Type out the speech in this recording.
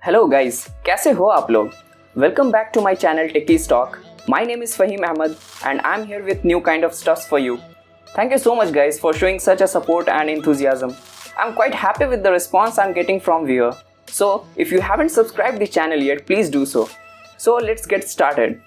Hello guys, कैसे हो आप लोग? Welcome back to my channel Techies Talk. My name is Fahim Ahmed and I'm here with new kind of stuffs for you. Thank you so much guys for showing such a support and enthusiasm. I'm quite happy with the response I'm getting from viewer. So if you haven't subscribed the channel yet, please do so. So let's get started.